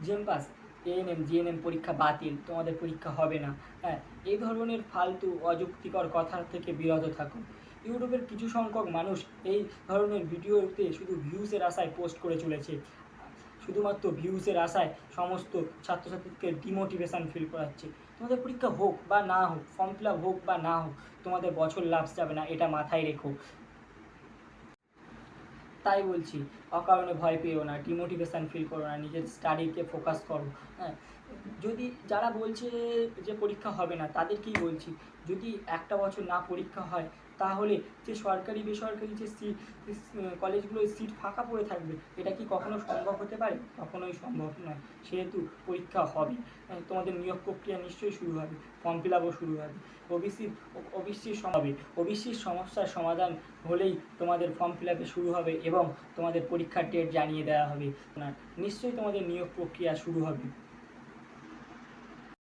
জেম pass, ANM, GNM পরীক্ষা বাতিল, তোমাদের পরীক্ষা হবে না। হ্যাঁ, এই ধরনের ফালতু অযুক্তিকর কথা থেকে বিরত থাকুন। ইউটিউবের কিছু সংখ্যক মানুষ এই ধরনের ভিডিওতে শুধু ভিউজের আশায় পোস্ট করে চলেছে। শুধুমাত্র ভিউজের আশায় সমস্ত ছাত্রছাত্রীকে ডিমোটিভেশান ফিল করাচ্ছে। তোমাদের পরীক্ষা হোক বা না হোক, ফর্ম ফিল আপ হোক বা না হোক, তোমাদের বছর লাভ যাবে না, এটা মাথায় রেখো। তাই বলছি, অকারণে ভয় পেও না, ডিমোটিভেশান ফিল করো না, নিজের স্টাডিতে ফোকাস করো। হ্যাঁ, যদি যারা বলছে যে পরীক্ষা হবে না তাদেরকেই বলছি, যদি একটা বছর না পরীক্ষা হয় তাহলে যে সরকারি বেসরকারি যে কলেজগুলোয় সিট ফাঁকা পড়ে থাকবে, এটা কি কখনো সম্ভব হতে পারে? কখনোই সম্ভব নয়। সেহেতু পরীক্ষা হবে, তোমাদের নিয়োগ প্রক্রিয়া নিশ্চয়ই শুরু হবে, ফর্ম ফিল আপও শুরু হবে। ওবিসির সমস্যার সমাধান হলেই তোমাদের ফর্ম ফিল আপে শুরু হবে এবং তোমাদের পরীক্ষার ডেট জানিয়ে দেওয়া হবে, নিশ্চয়ই তোমাদের নিয়োগ প্রক্রিয়া শুরু হবে।